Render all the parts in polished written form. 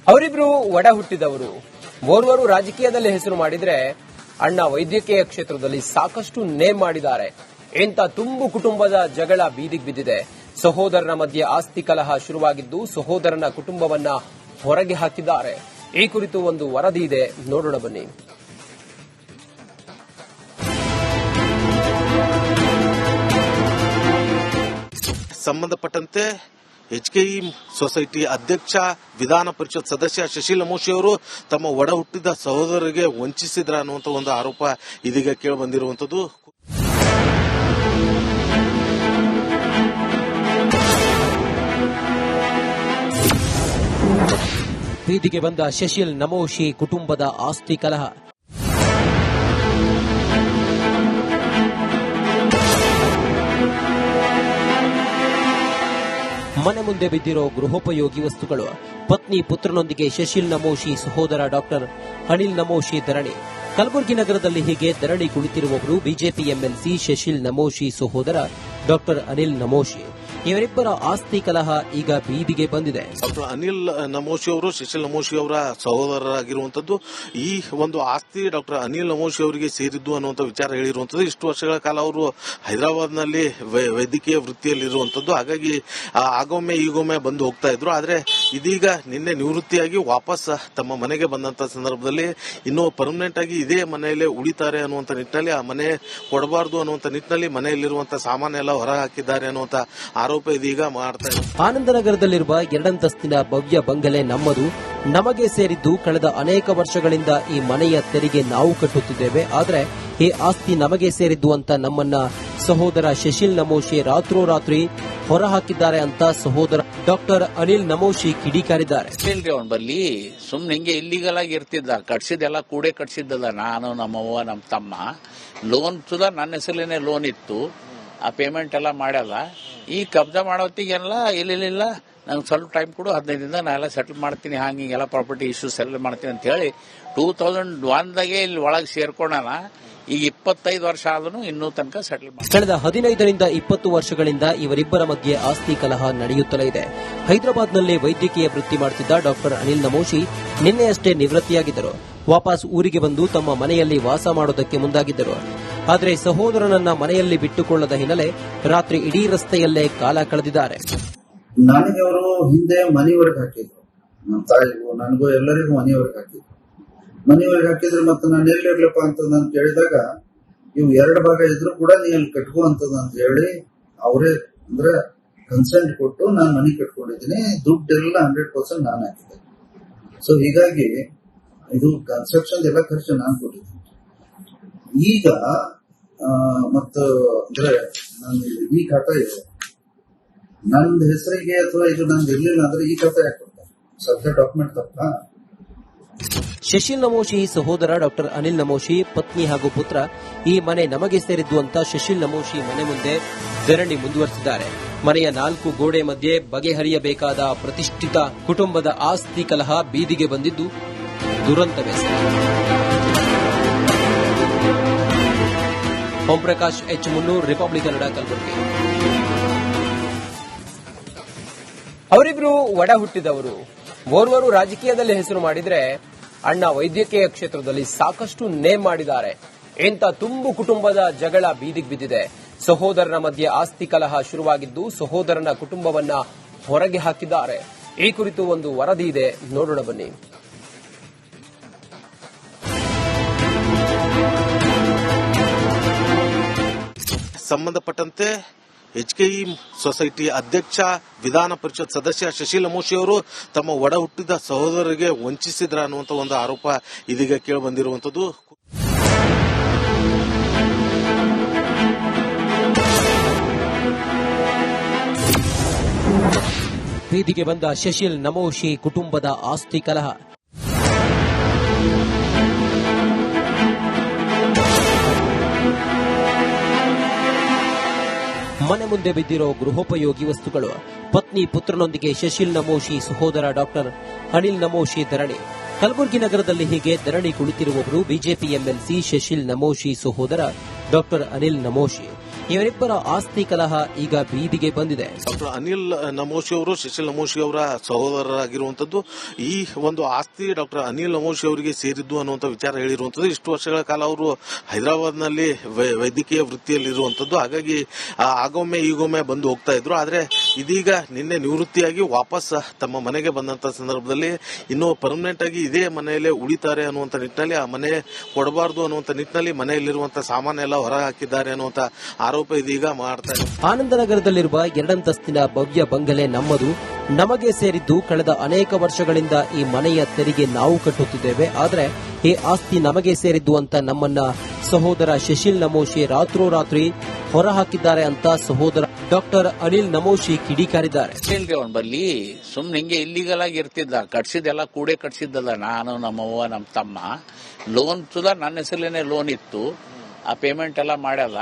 ಅವರಿಬ್ರು ಒಡ ಹುಟ್ಟಿದವರು. ಓರ್ವರು ರಾಜಕೀಯದಲ್ಲಿ ಹೆಸರು ಮಾಡಿದ್ರೆ, ಅಣ್ಣ ವೈದ್ಯಕೀಯ ಕ್ಷೇತ್ರದಲ್ಲಿ ಸಾಕಷ್ಟು ನೇಮ್ ಮಾಡಿದ್ದಾರೆ. ಇಂಥ ತುಂಬು ಕುಟುಂಬದ ಜಗಳ ಬೀದಿಗೆ ಬಿದ್ದಿದೆ. ಸಹೋದರನ ಮಧ್ಯೆ ಆಸ್ತಿ ಕಲಹ ಶುರುವಾಗಿದ್ದು, ಸಹೋದರನ ಕುಟುಂಬವನ್ನ ಹೊರಗೆ ಹಾಕಿದ್ದಾರೆ. ಈ ಕುರಿತು ಒಂದು ವರದಿ ಇದೆ, ನೋಡೋಣ ಬನ್ನಿ. ಸಂಬಂಧಪಟ್ಟಂತೆ ಎಚ್ಕೆಇ ಸೊಸೈಟಿ ಅಧ್ಯಕ್ಷ, ವಿಧಾನ ಪರಿಷತ್ ಸದಸ್ಯ ಶಶಿಲ್ ನಮೋಶಿ ಅವರು ತಮ್ಮ ಒಡ ಹುಟ್ಟಿದ ಸಹೋದರರಿಗೆ ವಂಚಿಸಿದ್ರ ಅನ್ನುವಂಥ ಒಂದು ಆರೋಪ ಇದೀಗ ಕೇಳಿಬಂದಿರುವಂತದ್ದು. ಬೀದಿಗೆ ಬಂದ ಶಶಿಲ್ ನಮೋಶಿ ಕುಟುಂಬದ ಆಸ್ತಿ ಕಲಹ. ಮನೆ ಮುಂದೆ ಬಿದ್ದಿರೋ ಗೃಹೋಪಯೋಗಿ ವಸ್ತುಗಳು. ಪತ್ನಿ ಪುತ್ರನೊಂದಿಗೆ ಶಶಿಲ್ ನಮೋಶಿ ಸಹೋದರ ಡಾಕ್ಟರ್ ಅನಿಲ್ ನಮೋಶಿ ಧರಣಿ. ಕಲಬುರಗಿ ನಗರದಲ್ಲಿ ಹೀಗೆ ಧರಣಿ ಕುಳಿತಿರುವವರು ಬಿಜೆಪಿ ಎಂಎಲ್ಸಿ ಶಶಿಲ್ ನಮೋಶಿ ಸಹೋದರ ಡಾಕ್ಟರ್ ಅನಿಲ್ ನಮೋಶಿ. ಇವರಿಬ್ಬರ ಆಸ್ತಿ ಕಲಹ ಈಗ ಬೀದಿಗೆ ಬಂದಿದೆ. ಡಾಕ್ಟರ್ ಅನಿಲ್ ನಮೋಶಿ ಅವರು ಶಶಿಲ್ ನಮೋಶಿ ಅವರ ಸಹೋದರರಾಗಿರುವಂತದ್ದು. ಈ ಒಂದು ಆಸ್ತಿ ಡಾಕ್ಟರ್ ಅನಿಲ್ ನಮೋಶಿ ಅವರಿಗೆ ಸೇರಿದ್ದು ಅನ್ನುವಂಥ ವಿಚಾರ ಹೇಳಿರುವಂತದ್ದು. ಇಷ್ಟು ವರ್ಷಗಳ ಕಾಲ ಅವರು ಹೈದರಾಬಾದ್ನಲ್ಲಿ ವೈದ್ಯಕೀಯ ವೃತ್ತಿಯಲ್ಲಿರುವಂತದ್ದು. ಹಾಗಾಗಿ ಆಗೊಮ್ಮೆ ಈಗೊಮ್ಮೆ ಬಂದು ಹೋಗ್ತಾ ಇದ್ರು. ಆದ್ರೆ ಇದೀಗ ನಿನ್ನೆ ನಿವೃತ್ತಿಯಾಗಿ ವಾಪಸ್ ತಮ್ಮ ಮನೆಗೆ ಬಂದಂತ ಸಂದರ್ಭದಲ್ಲಿ ಇನ್ನೂ ಪರ್ಮನೆಂಟ್ ಆಗಿ ಇದೇ ಮನೆಯಲ್ಲೇ ಉಳಿತಾರೆ ಅನ್ನುವಂಥ ನಿಟ್ಟಿನಲ್ಲಿ, ಆ ಮನೆ ಕೊಡಬಾರದು ಅನ್ನುವಂಥ ನಿಟ್ಟಿನಲ್ಲಿ ಮನೆಯಲ್ಲಿರುವಂತಹ ಸಾಮಾನೆಲ್ಲ ಹೊರ ಹಾಕಿದ್ದಾರೆ ಅನ್ನುವಂಥ ಆರೋಪ ಇದೀಗ ಮಾಡ್ತಾ ಇದೆ. ಆನಂದನಗರದಲ್ಲಿರುವ 2 ಅಂತಸ್ತಿನ ಭವ್ಯ ಬಂಗಲೆ ನಮ್ಮದು, ನಮಗೆ ಸೇರಿದ್ದು. ಕಳೆದ ಅನೇಕ ವರ್ಷಗಳಿಂದ ಈ ಮನೆಯ ತೆರಿಗೆ ನಾವು ಕಟ್ಟುತ್ತಿದ್ದೇವೆ. ಆದರೆ ಈ ಆಸ್ತಿ ನಮಗೆ ಸೇರಿದ್ದು ಅಂತ ನಮ್ಮನ್ನ ಸಹೋದರ ಶಶಿಲ್ ನಮೋಶಿ ರಾತ್ರೋರಾತ್ರಿ ಹೊರ ಹಾಕಿದ್ದಾರೆ ಅಂತ ಸಹೋದರ ಡಾಕ್ಟರ್ ಅನಿಲ್ ನಮೋಶಿ ಕಿಡಿಕಾರಿದ್ದಾರೆ. ಬರ್ಲಿ ಸುಮ್ನೆ ಹಿಂಗೆ ಇಲ್ಲಿಗಲ್ ಆಗಿ ಇರ್ತಿದ್ದ, ಕಟ್ಸಿದ್ದೆಲ್ಲ ಕೂಡೆ ಕಟ್ಸಿದ್ದಲ್ಲ. ನಾನು, ನಮ್ಮವ್ವ, ನಮ್ಮ ತಮ್ಮ ಲೋನ್ ಸುಧಾ ನನ್ನ ಹೆಸರಲ್ಲೇನೆ ಲೋನ್ ಇತ್ತು. ಆ ಪೇಮೆಂಟ್ ಎಲ್ಲ ಮಾಡಲ್ಲ. ಈ ಕಬ್ಜಾ ಮಾಡೋತ್ತಿಗೆಲ್ಲ ಇಲ್ಲ ನಂಗೆ ಸ್ವಲ್ಪ ಟೈಮ್ ಕೊಡು, 15 ದಿನದಾಗ ನಾ ಎಲ್ಲ ಸೆಟಲ್ ಮಾಡ್ತೀನಿ, ಹಿಂಗೆಲ್ಲ ಪ್ರಾಪರ್ಟಿ ಇಶ್ಯೂಸ್ ಸೆಟಲ್ ಮಾಡ್ತೀನಿ ಅಂತ ಹೇಳಿ 2001ದಾಗೆ ಇಲ್ಲಿ ಒಳಗೆ ಸೇರ್ಕೊಂಡಾನ. ಈಗ 25 ವರ್ಷ ಆದ್ರೂ ಇನ್ನೂ ತನಕ ಸೆಟಲ್ ಮಾಡಿ. ಕಳೆದ 15ರಿಂದ 20 ವರ್ಷಗಳಿಂದ ಇವರಿಬ್ಬರ ಮಧ್ಯೆ ಆಸ್ತಿ ಕಲಹ ನಡೆಯುತ್ತಲೇ ಇದೆ. ಹೈದರಾಬಾದ್ನಲ್ಲಿ ವೈದ್ಯಕೀಯ ವೃತ್ತಿ ಮಾಡುತ್ತಿದ್ದ ಡಾಕ್ಟರ್ ಅನಿಲ್ ನಮೋಶಿ ನಿನ್ನೆಯಷ್ಟೇ ನಿವೃತ್ತಿಯಾಗಿದ್ದರು. ವಾಪಸ್ ಊರಿಗೆ ಬಂದು ತಮ್ಮ ಮನೆಯಲ್ಲಿ ವಾಸ ಮಾಡೋದಕ್ಕೆ ಮುಂದಾಗಿದ್ದರು. ಆದರೆ ಸಹೋದರನನ್ನ ಮನೆಯಲ್ಲಿ ಬಿಟ್ಟುಕೊಳ್ಳದ ಹಿನ್ನೆಲೆ ರಾತ್ರಿ ಇಡೀ ರಸ್ತೆಯಲ್ಲೇ ಕಾಲ ಕಳೆದಿದ್ದಾರೆ. ನನಗೆ ಅವರು ಹಿಂದೆ ಮನೆಯವರೆಗೆ ಹಾಕಿದ್ರು, ನಮ್ಮ ತಾಯಿಗೂ ನನಗೂ ಎಲ್ಲರಿಗೂ ಮನೆಯವರೆಗೆ ಹಾಕಿದ್ರು. ಮತ್ತೆ ನಾನು ಎಲ್ಲಿರ್ಲಪ್ಪ ಅಂತ ನಾನು ಕೇಳಿದಾಗ, ಇವು 2 ಭಾಗ ಇದ್ರು ಕೂಡ ನೀ ಅಲ್ಲಿ ಕಟ್ಕುವಂತದ್ದು ಅಂತ ಹೇಳಿ ಅವರೇ ಅಂದ್ರೆ ಕನ್ಸೆಂಟ್ ಕೊಟ್ಟು ನಾನು ಮನೆ ಕಟ್ಕೊಂಡಿದ್ದೀನಿ. ದುಡ್ಡೆಲ್ಲ 100% ನಾನು ಹಾಕಿದ್ದೆ. ಸೊ ಹೀಗಾಗಿ ಇದು ಕನ್ಸ್ಟ್ರಕ್ಷನ್ ಎಲ್ಲ ಖರ್ಚು ನಾನು ಕೊಟ್ಟಿದ್ದೀನಿ. ಈಗ ಮತ್ತು ಅಂದ್ರೆ ನಾನು ಈ ಖಾತಾ ಇದೆ ನಂದು ಹೆಸರಿಗೆ, ಅಥವಾ ಇದು ನಂದು ಇರ್ಲಿಲ್ಲ ಅಂದ್ರೆ ಈ ಖಾತಾ ಯಾಕೆ ಕೊಡ್ತಾರೆ? ಸದ್ಯ ಡಾಕ್ಯುಮೆಂಟ್ ತಪ್ಪ. ಶಶಿಲ್ ನಮೋಶಿ ಸಹೋದರ ಡಾಕ್ಟರ್ ಅನಿಲ್ ನಮೋಶಿ, ಪತ್ನಿ ಹಾಗೂ ಪುತ್ರ ಈ ಮನೆ ನಮಗೆ ಸೇರಿದ್ದು ಅಂತ ಶಶಿಲ್ ನಮೋಶಿ ಮನೆ ಮುಂದೆ ಧರಣಿ ಮುಂದುವರೆಸಿದ್ದಾರೆ. ಮನೆಯ 4 ಗೋಡೆ ಮಧ್ಯೆ ಬಗೆಹರಿಯಬೇಕಾದ ಪ್ರತಿಷ್ಠಿತ ಕುಟುಂಬದ ಆಸ್ತಿ ಕಲಹ ಬೀದಿಗೆ ಬಂದಿದ್ದು ದುರಂತವೇ. ಓಂಪ್ರಕಾಶ್ ಎಚ್ ಮುನ್ನೂರ್, ರಿಪಬ್ಲಿಕ್ ಕನ್ನಡ, ಕಲಬುರಗಿ. ಅವರಿಬ್ರು ಒಡ ಹುಟ್ಟಿದವರು. ಓರ್ವರು ರಾಜಕೀಯದಲ್ಲಿ ಹೆಸರು ಮಾಡಿದ್ರೆ, ಅಣ್ಣ ವೈದ್ಯಕೀಯ ಕ್ಷೇತ್ರದಲ್ಲಿ ಸಾಕಷ್ಟು ನೇಮ್ ಮಾಡಿದ್ದಾರೆ. ಇಂಥ ತುಂಬು ಕುಟುಂಬದ ಜಗಳ ಬೀದಿಗೆ ಬಿದ್ದಿದೆ. ಸಹೋದರನ ಮಧ್ಯೆ ಆಸ್ತಿ ಕಲಹ ಶುರುವಾಗಿದ್ದು, ಸಹೋದರನ ಕುಟುಂಬವನ್ನ ಹೊರಗೆ ಹಾಕಿದ್ದಾರೆ. ಈ ಕುರಿತು ಒಂದು ವರದಿ ಇದೆ, ನೋಡೋಣ ಬನ್ನಿ. ಸಂಬಂಧಪಟ್ಟಂತೆ ಎಚ್ಕೆಇ ಸೊಸೈಟಿ ಅಧ್ಯಕ್ಷ, ವಿಧಾನ ಪರಿಷತ್ ಸದಸ್ಯ ಶಶಿಲ್ ನಮೋಶಿ ಅವರು ತಮ್ಮ ಒಡ ಹುಟ್ಟಿದ ಸಹೋದರರಿಗೆ ವಂಚಿಸಿದ್ರ ಅನ್ನುವಂಥ ಒಂದು ಆರೋಪ ಇದೀಗ ಕೇಳಿಬಂದಿರುವಂತದ್ದು. ಬೀದಿಗೆ ಬಂದ ಶಶಿಲ್ ನಮೋಶಿ ಕುಟುಂಬದ ಆಸ್ತಿ ಕಲಹ. ಮನೆ ಮುಂದೆ ಬಿದ್ದಿರೋ ಗೃಹೋಪಯೋಗಿ ವಸ್ತುಗಳು. ಪತ್ನಿ ಪುತ್ರನೊಂದಿಗೆ ಶಶಿಲ್ ನಮೋಶಿ ಸಹೋದರ ಡಾಕ್ಟರ್ ಅನಿಲ್ ನಮೋಶಿ ಧರಣಿ. ಕಲಬುರಗಿ ನಗರದಲ್ಲಿ ಹೀಗೆ ಧರಣಿ ಕುಳಿತಿರುವವರು ಬಿಜೆಪಿ ಎಂಎಲ್ಸಿ ಶಶಿಲ್ ನಮೋಶಿ ಸಹೋದರ ಡಾಕ್ಟರ್ ಅನಿಲ್ ನಮೋಶಿ. ಇವರಿಬ್ಬರ ಆಸ್ತಿ ಕಲಹ ಈಗ ಬೀದಿಗೆ ಬಂದಿದೆ. ಡಾಕ್ಟರ್ ಅನಿಲ್ ನಮೋಶಿ ಅವರು ಶಿಶಿಲ್ ನಮೋಶಿ ಅವರ ಸಹೋದರರಾಗಿರುವಂತದ್ದು. ಈ ಒಂದು ಆಸ್ತಿ ಡಾಕ್ಟರ್ ಅನಿಲ್ ನಮೋಶಿ ಅವರಿಗೆ ಸೇರಿದ್ದು ಅನ್ನುವಂಥ ವಿಚಾರ ಹೇಳಿರುವಂತದ್ದು. ಇಷ್ಟು ವರ್ಷಗಳ ಕಾಲ ಅವರು ಹೈದರಾಬಾದ್ನಲ್ಲಿ ವೈದ್ಯಕೀಯ ವೃತ್ತಿಯಲ್ಲಿರುವಂತದ್ದು. ಹಾಗಾಗಿ ಆಗೊಮ್ಮೆ ಈಗೊಮ್ಮೆ ಬಂದು ಹೋಗ್ತಾ ಇದ್ರು. ಆದ್ರೆ ಇದೀಗ ನಿನ್ನೆ ನಿವೃತ್ತಿಯಾಗಿ ವಾಪಸ್ ತಮ್ಮ ಮನೆಗೆ ಬಂದಂತ ಸಂದರ್ಭದಲ್ಲಿ ಇನ್ನು ಪರ್ಮನೆಂಟ್ ಆಗಿ ಇದೇ ಮನೆಯಲ್ಲೇ ಉಳಿತಾರೆ ಅನ್ನುವಂಥ ನಿಟ್ಟಿನಲ್ಲಿ, ಆ ಮನೆ ಕೊಡಬಾರದು ಅನ್ನುವಂಥ ನಿಟ್ಟಿನಲ್ಲಿ ಮನೆಯಲ್ಲಿರುವಂತಹ ಸಾಮಾನೆಲ್ಲ ಹೊರ ಹಾಕಿದ್ದಾರೆ ಅನ್ನುವಂಥ ಆರೋಪ ಇದೀಗ ಮಾಡ್ತಾರೆ. ಆನಂದನಗರದಲ್ಲಿರುವ 2 ಅಂತಸ್ತಿನ ಭವ್ಯ ಬಂಗಲೆ ನಮ್ಮದು, ನಮಗೆ ಸೇರಿದ್ದು. ಕಳೆದ ಅನೇಕ ವರ್ಷಗಳಿಂದ ಈ ಮನೆಯ ತೆರಿಗೆ ನಾವು ಕಟ್ಟುತ್ತಿದ್ದೇವೆ. ಆದರೆ ಈ ಆಸ್ತಿ ನಮಗೆ ಸೇರಿದ್ದು ಅಂತ ನಮ್ಮನ್ನ ಸಹೋದರ ಶಶಿಲ್ ನಮೋಶಿ ರಾತ್ರೋರಾತ್ರಿ ಹೊರ ಹಾಕಿದ್ದಾರೆ ಅಂತ ಸಹೋದರ ಡಾಕ್ಟರ್ ಅನಿಲ್ ನಮೋಶಿ ಕಿಡಿಕಾರಿದ್ದಾರೆ. ಬರ್ಲಿ ಸುಮ್ನೆ ಹಿಂಗೆ ಇಲ್ಲಿಗಲ್ ಆಗಿ ಇರ್ತಿದ್ದ, ಕಟ್ಸಿದ್ದೆಲ್ಲ ಕೂಡೆ ಕಟ್ಸಿದ್ದಲ್ಲ. ನಾನು, ನಮ್ಮವ್ವ, ನಮ್ಮ ತಮ್ಮ ಲೋನ್ ಸುಧಾ ನನ್ನ ಹೆಸರಲ್ಲೇನೆ ಲೋನ್ ಇತ್ತು. ಆ ಪೇಮೆಂಟ್ ಎಲ್ಲ ಮಾಡ್ಯಲ್ಲ.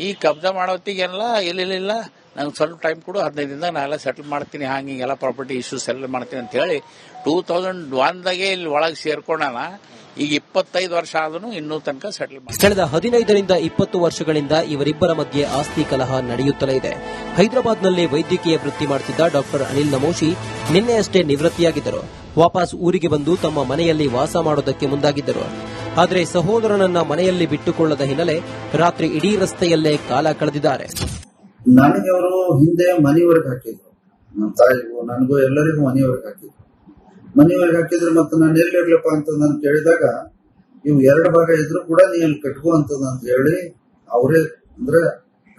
ಈ ಕಬ್ಜಾ ಮಾಡೋತ್ತಿಗೆಲ್ಲ ಇಲ್ಲ ನಂಗೆ ಸ್ವಲ್ಪ ಟೈಮ್ ಕೊಡು, 15 ದಿನದಾಗ ನಾ ಎಲ್ಲ ಸೆಟಲ್ ಮಾಡ್ತೀನಿ, ಹಿಂಗೆಲ್ಲ ಪ್ರಾಪರ್ಟಿ ಇಶ್ಯೂಸ್ ಸೆಟಲ್ ಮಾಡ್ತೀನಿ ಅಂತ ಹೇಳಿ 2001ದಾಗೆ ಇಲ್ಲಿ ಒಳಗೆ ಸೇರ್ಕೊಂಡಾನ. ಈಗ 25 ವರ್ಷ ಆದ್ರೂ ಇನ್ನೂ ತನಕ ಸೆಟಲ್ ಮಾಡಿ. ಕಳೆದ 15ರಿಂದ 20 ವರ್ಷಗಳಿಂದ ಇವರಿಬ್ಬರ ಮಧ್ಯೆ ಆಸ್ತಿ ಕಲಹ ನಡೆಯುತ್ತಲೇ ಇದೆ. ಹೈದರಾಬಾದ್ನಲ್ಲಿ ವೈದ್ಯಕೀಯ ವೃತ್ತಿ ಮಾಡುತ್ತಿದ್ದ ಡಾಕ್ಟರ್ ಅನಿಲ್ ನಮೋಶಿ ನಿನ್ನೆಯಷ್ಟೇ ನಿವೃತ್ತಿಯಾಗಿದ್ದರು. ವಾಪಸ್ ಊರಿಗೆ ಬಂದು ತಮ್ಮ ಮನೆಯಲ್ಲಿ ವಾಸ ಮಾಡೋದಕ್ಕೆ ಮುಂದಾಗಿದ್ದರು. ಆದರೆ ಸಹೋದರನನ್ನ ಮನೆಯಲ್ಲಿ ಬಿಟ್ಟುಕೊಳ್ಳದ ಹಿನ್ನೆಲೆ ರಾತ್ರಿ ಇಡೀ ರಸ್ತೆಯಲ್ಲೇ ಕಾಲ ಕಳೆದಿದ್ದಾರೆ. ನನಗೆ ಅವರು ಹಿಂದೆ ಮನೆವರೆಗೆ ಹಾಕಿದ್ರು. ನಮ್ಮ ತಾಯಿಗೂ ನನಗೂ ಎಲ್ಲರಿಗೂ ಮನೆವರೆಗೆ ಹಾಕಿದ್ರು. ಮತ್ತೆ ನಾನು ಎಲ್ಲಿರ್ಲಪ್ಪ ಅಂತ ನಾನು ಕೇಳಿದಾಗ ಇವು 2 ಭಾಗ ಇದ್ರು ಕೂಡ ನೀ ಅಲ್ಲಿ ಕಟ್ಕುವಂತದ ಅಂತ ಹೇಳಿ ಅವರೇ ಅಂದ್ರೆ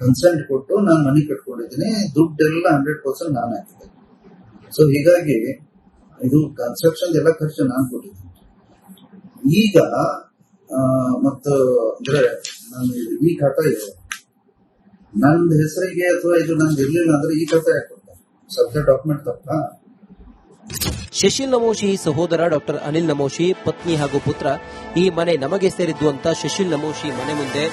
ಕನ್ಸೆಂಟ್ ಕೊಟ್ಟು ನಾನು ಮನೆ ಕಟ್ಕೊಂಡಿದ್ದೀನಿ. ದುಡ್ಡೆಲ್ಲ 100% ನಾನು ಹಾಕಿದ್ದೆ. ಸೊ ಹೀಗಾಗಿ ಇದು ಕನ್ಸ್ಟ್ರಕ್ಷನ್ ಎಲ್ಲ ಖರ್ಚು ನಾನು ಕೊಟ್ಟಿದ್ದೀನಿ. ಈಗ ಮತ್ತು ಅಂದ್ರೆ ನಾನು ಈ ಖಾತಾ ಇದೆ ನಂದು ಹೆಸರಿಗೆ ಅಥವಾ ಇದು ನಂದು ಇರ್ಲಿಲ್ಲ ಅಂದ್ರೆ ಈ ಖಾತಾ ಯಾಕೆ ಕೊಡ್ತಾರೆ? ಸ್ವಲ್ಪ ಡಾಕ್ಯುಮೆಂಟ್ ತಪ್ಪ. ಶಶಿಲ್ ನಮೋಶಿ ಸಹೋದರ ಡಾಕ್ಟರ್ ಅನಿಲ್ ನಮೋಶಿ ಪತ್ನಿ ಹಾಗೂ ಪುತ್ರ ಈ ಮನೆ ನಮಗೆ ಸೇರಿದ್ದು ಅಂತ ಶಶಿಲ್ ನಮೋಶಿ ಮನೆ ಮುಂದೆ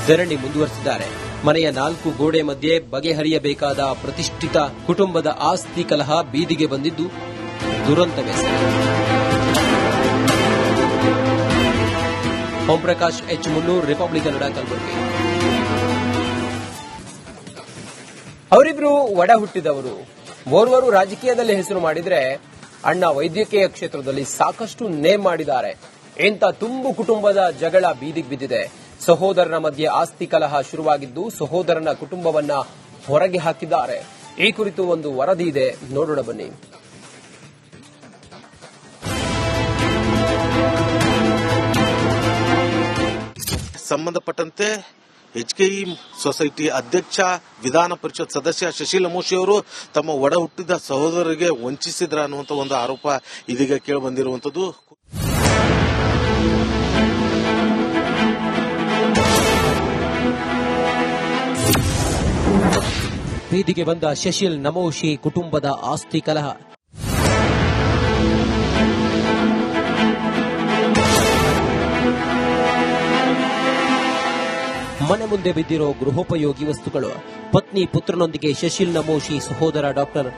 ಧರಣಿ ಮುಂದುವರೆಸಿದ್ದಾರೆ. ಮನೆಯ 4 ಗೋಡೆ ಮಧ್ಯೆ ಬಗೆಹರಿಯಬೇಕಾದ ಪ್ರತಿಷ್ಠಿತ ಕುಟುಂಬದ ಆಸ್ತಿ ಕಲಹ ಬೀದಿಗೆ ಬಂದಿದ್ದು ದುರಂತವೇ ಸರಿ. ಓಂಪ್ರಕಾಶ್ ಎಚ್ ಮುನ್ನೂರ್, ರಿಪಬ್ಲಿಕ್ ಕನ್ನಡ, ಕಲಬುರಗಿ. ಅವರಿಬ್ರು ಒಡ ಹುಟ್ಟಿದವರು. ಓರ್ವರು ರಾಜಕೀಯದಲ್ಲಿ ಹೆಸರು ಮಾಡಿದ್ರೆ, ಅಣ್ಣ ವೈದ್ಯಕೀಯ ಕ್ಷೇತ್ರದಲ್ಲಿ ಸಾಕಷ್ಟು ನೇಮ್ ಮಾಡಿದ್ದಾರೆ. ಇಂಥ ತುಂಬು ಕುಟುಂಬದ ಜಗಳ ಬೀದಿಗೆ ಬಿದ್ದಿದೆ. ಸಹೋದರನ ಮಧ್ಯೆ ಆಸ್ತಿ ಕಲಹ ಶುರುವಾಗಿದ್ದು, ಸಹೋದರನ ಕುಟುಂಬವನ್ನ ಹೊರಗೆ ಹಾಕಿದ್ದಾರೆ. ಈ ಕುರಿತು ಒಂದು ವರದಿ ಇದೆ, ನೋಡೋಣ ಬನ್ನಿ. ಸಂಬಂಧಪಟ್ಟಂತೆ HKE ಸೊಸೈಟಿ ಅಧ್ಯಕ್ಷ, ವಿಧಾನ ಪರಿಷತ್ ಸದಸ್ಯ ಶಶಿಲ್ ನಮೋಶಿ ಅವರು ತಮ್ಮ ಒಡ ಹುಟ್ಟಿದ ಸಹೋದರರಿಗೆ ವಂಚಿಸಿದ್ರ ಅನ್ನುವಂಥ ಒಂದು ಆರೋಪ ಇದೀಗ ಕೇಳಿ ಬಂದಿರುವಂತದ್ದು. ಬೀದಿಗೆ ಬಂದ ಶಶಿಲ್ ನಮೋಶಿ ಕುಟುಂಬದ ಆಸ್ತಿ ಕಲಹ. ಮನೆ ಮುಂದೆ ಬಿದ್ದಿರೋ ಗೃಹೋಪಯೋಗಿ ವಸ್ತುಗಳು. ಪತ್ನಿ ಪುತ್ರನೊಂದಿಗೆ ಶಶಿಲ್ ನಮೋಶಿ ಸಹೋದರ ಡಾಕ್ಟರ್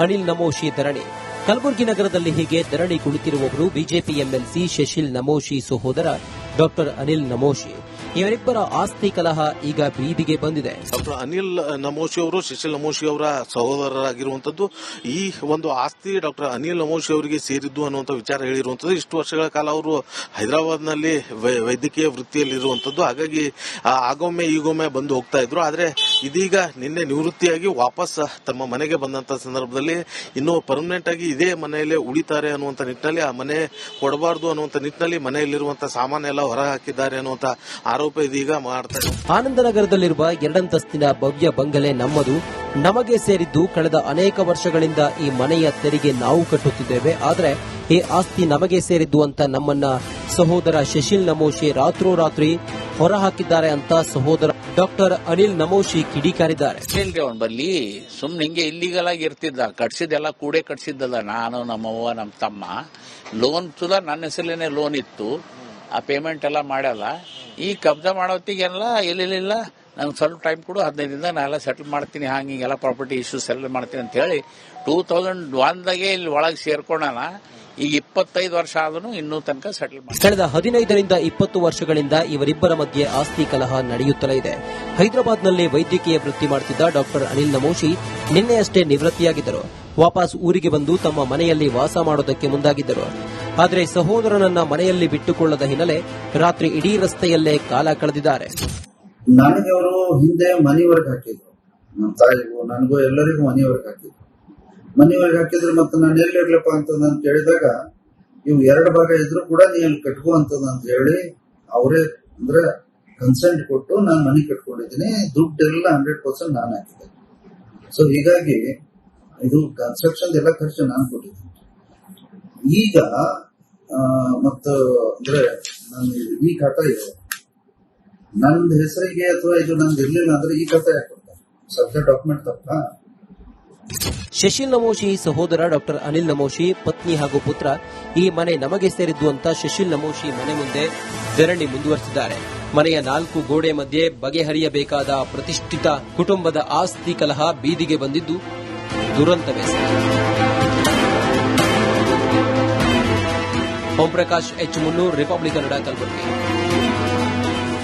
ಅನಿಲ್ ನಮೋಶಿ ಧರಣಿ. ಕಲಬುರಗಿ ನಗರದಲ್ಲಿ ಹೀಗೆ ಧರಣಿ ಕುಳಿತಿರುವವರು ಬಿಜೆಪಿ ಎಂಎಲ್ಸಿ ಶಶಿಲ್ ನಮೋಶಿ ಸಹೋದರ ಡಾಕ್ಟರ್ ಅನಿಲ್ ನಮೋಶಿ. ಇವರಿಬ್ಬರ ಆಸ್ತಿ ಕಲಹ ಈಗ ಬೀದಿಗೆ ಬಂದಿದೆ. ಡಾಕ್ಟರ್ ಅನಿಲ್ ನಮೋಶಿ ಅವರು ಶಿಶಿಲ್ ನಮೋಶಿ ಅವರ ಸಹೋದರರಾಗಿರುವಂತದ್ದು. ಈ ಒಂದು ಆಸ್ತಿ ಡಾಕ್ಟರ್ ಅನಿಲ್ ನಮೋಶಿ ಅವರಿಗೆ ಸೇರಿದ್ದು ಅನ್ನುವಂಥ ವಿಚಾರ ಹೇಳಿರುವಂತದ್ದು. ಇಷ್ಟು ವರ್ಷಗಳ ಕಾಲ ಅವರು ಹೈದರಾಬಾದ್ನಲ್ಲಿ ವೈದ್ಯಕೀಯ ವೃತ್ತಿಯಲ್ಲಿರುವಂತದ್ದು. ಹಾಗಾಗಿ ಆಗೊಮ್ಮೆ ಈಗೊಮ್ಮೆ ಬಂದು ಹೋಗ್ತಾ ಇದ್ರು. ಆದ್ರೆ ಇದೀಗ ನಿನ್ನೆ ನಿವೃತ್ತಿಯಾಗಿ ವಾಪಸ್ ತಮ್ಮ ಮನೆಗೆ ಬಂದಂತ ಸಂದರ್ಭದಲ್ಲಿ ಇನ್ನು ಪರ್ಮನೆಂಟ್ ಆಗಿ ಇದೇ ಮನೆಯಲ್ಲೇ ಉಳಿತಾರೆ ಅನ್ನುವಂಥ ನಿಟ್ಟಿನಲ್ಲಿ, ಆ ಮನೆ ಕೊಡಬಾರದು ಅನ್ನುವಂಥ ನಿಟ್ಟಿನಲ್ಲಿ ಮನೆಯಲ್ಲಿರುವಂತಹ ಸಾಮಾನೆಲ್ಲ ಹೊರ ಹಾಕಿದ್ದಾರೆ ಅನ್ನುವಂಥ ಆರೋಪ ಇದೀಗ ಮಾಡ್ತಾರೆ. ಆನಂದನಗರದಲ್ಲಿರುವ 2 ಅಂತಸ್ತಿನ ಭವ್ಯ ಬಂಗಲೆ ನಮ್ಮದು, ನಮಗೆ ಸೇರಿದ್ದು. ಕಳೆದ ಅನೇಕ ವರ್ಷಗಳಿಂದ ಈ ಮನೆಯ ತೆರಿಗೆ ನಾವು ಕಟ್ಟುತ್ತಿದ್ದೇವೆ. ಆದರೆ ಈ ಆಸ್ತಿ ನಮಗೆ ಸೇರಿದ್ದು ಅಂತ ನಮ್ಮನ್ನ ಸಹೋದರ ಶಶಿಲ್ ನಮೋಶಿ ರಾತ್ರೋರಾತ್ರಿ ಹೊರ ಹಾಕಿದ್ದಾರೆ ಅಂತ ಸಹೋದರ ಡಾಕ್ಟರ್ ಅನಿಲ್ ನಮೋಶಿ ಕಿಡಿಕಾರಿದ್ದಾರೆ. ಬರ್ಲಿ ಸುಮ್ನೆ ಹಿಂಗೆ ಇಲ್ಲಿಗಲ್ ಆಗಿ ಇರ್ತಿದ್ದ, ಕಟ್ಸಿದ್ದೆಲ್ಲ ಕೂಡೆ ಕಟ್ಸಿದ್ದಲ್ಲ. ನಾನು, ನಮ್ಮವ್ವ, ನಮ್ಮ ತಮ್ಮ ಲೋನ್ ಸುಧಾ ನನ್ನ ಹೆಸರಲ್ಲೇನೆ ಲೋನ್ ಇತ್ತು. ಆ ಪೇಮೆಂಟ್ ಎಲ್ಲ ಮಾಡ್ಯಲ್ಲ. ಈ ಕಬ್ಜಾ ಮಾಡೋತ್ತಿಗೆಲ್ಲ ಇಲ್ಲ ನಂಗೆ ಸ್ವಲ್ಪ ಟೈಮ್ ಕೊಡು, 15 ದಿನದಾಗ ನಾ ಎಲ್ಲ ಸೆಟಲ್ ಮಾಡ್ತೀನಿ, ಹಿಂಗೆಲ್ಲ ಪ್ರಾಪರ್ಟಿ ಇಶ್ಯೂಸ್ ಸೆಟಲ್ ಮಾಡ್ತೀನಿ ಅಂತ ಹೇಳಿ 2001ದಾಗೆ ಇಲ್ಲಿ ಒಳಗೆ ಸೇರ್ಕೊಂಡಾನ. ಈಗ 25 ವರ್ಷ ಆದ್ರೂ ಇನ್ನೂ ತನಕ ಸೆಟಲ್ ಮಾಡಿ. ಕಳೆದ 15ರಿಂದ 20 ವರ್ಷಗಳಿಂದ ಇವರಿಬ್ಬರ ಮಧ್ಯೆ ಆಸ್ತಿ ಕಲಹ ನಡೆಯುತ್ತಲೇ ಇದೆ. ಹೈದರಾಬಾದ್ನಲ್ಲಿ ವೈದ್ಯಕೀಯ ವೃತ್ತಿ ಮಾಡುತ್ತಿದ್ದ ಡಾಕ್ಟರ್ ಅನಿಲ್ ನಮೋಶಿ ನಿನ್ನೆಯಷ್ಟೇ ನಿವೃತ್ತಿಯಾಗಿದ್ದರು. ವಾಪಸ್ ಊರಿಗೆ ಬಂದು ತಮ್ಮ ಮನೆಯಲ್ಲಿ ವಾಸ ಮಾಡೋದಕ್ಕೆ ಮುಂದಾಗಿದ್ದರು. ಆದರೆ ಸಹೋದರನನ್ನ ಮನೆಯಲ್ಲಿ ಬಿಟ್ಟುಕೊಳ್ಳದ ಹಿನ್ನೆಲೆ ರಾತ್ರಿ ಇಡೀ ರಸ್ತೆಯಲ್ಲೇ ಕಾಲ ಕಳೆದಿದ್ದಾರೆ. ನನಗೆ ಅವರು ಹಿಂದೆ ಮನೆವರೆಗೆ ಹಾಕಿದ್ರು, ನಮ್ಮ ತಾಯಿಗೂ ನನಗೂ ಎಲ್ಲರಿಗೂ ಮನೆವರೆಗೆ ಹಾಕಿದ್ರು. ಮನೆವರೆಗೆ ಹಾಕಿದ್ರೆ ಮತ್ತೆ ನಾನು ಎಲ್ಲಿರ್ಲಪ್ಪ ಅಂತ ನಾನು ಕೇಳಿದಾಗ ಇವು 2 ಭಾಗ ಇದ್ರು ಕೂಡ ನೀನು ಕಟ್ಕುವಂತದ ಅಂತ ಹೇಳಿ ಅವರೇ ಅಂದ್ರೆ ಕನ್ಸೆಂಟ್ ಕೊಟ್ಟು ನಾನು ಮನೆ ಕಟ್ಕೊಂಡಿದ್ದೀನಿ. ದುಡ್ಡೆಲ್ಲ 100% ನಾನು ಹಾಕಿದ್ದೆ. ಸೊ ಹೀಗಾಗಿ ಇದು ಕನ್ಸ್ಟ್ರಕ್ಷನ್ ಎಲ್ಲ ಖರ್ಚು ನಾನು ಕೊಟ್ಟಿದ್ದೀನಿ. ಈಗ ಮತ್ತು ಅಂದ್ರೆ ನಾನು ಈ ಖಾತಾ ಇದೆ ನಂದು ಹೆಸರಿಗೆ ಅಥವಾ ಇದು ನಂದು ಇರ್ಲಿಲ್ಲ ಅಂದ್ರೆ ಈ ಖಾತಾ ಯಾಕೆ ಕೊಡ್ತಾರೆ? ಸದ್ಯ ಡಾಕ್ಯುಮೆಂಟ್ ತಪ್ಪ. ಶಶಿಲ್ ನಮೋಶಿ ಸಹೋದರ ಡಾಕ್ಟರ್ ಅನಿಲ್ ನಮೋಶಿ, ಪತ್ನಿ ಹಾಗೂ ಪುತ್ರ ಈ ಮನೆ ನಮಗೆ ಸೇರಿದ್ದು ಅಂತ ಶಶಿಲ್ ನಮೋಶಿ ಮನೆ ಮುಂದೆ ಧರಣಿ ಮುಂದುವರೆಸಿದ್ದಾರೆ. ಮನೆಯ 4 ಗೋಡೆ ಮಧ್ಯೆ ಬಗೆಹರಿಯಬೇಕಾದ ಪ್ರತಿಷ್ಠಿತ ಕುಟುಂಬದ ಆಸ್ತಿ ಕಲಹ ಬೀದಿಗೆ ಬಂದಿದ್ದು ದುರಂತವೇ. ಓಂ ಪ್ರಕಾಶ್ ಎಚ್ ಮುನ್ನೂರ್, ರಿಪಬ್ಲಿಕ್ ಕನ್ನಡ, ಕಲಬುರಗಿ.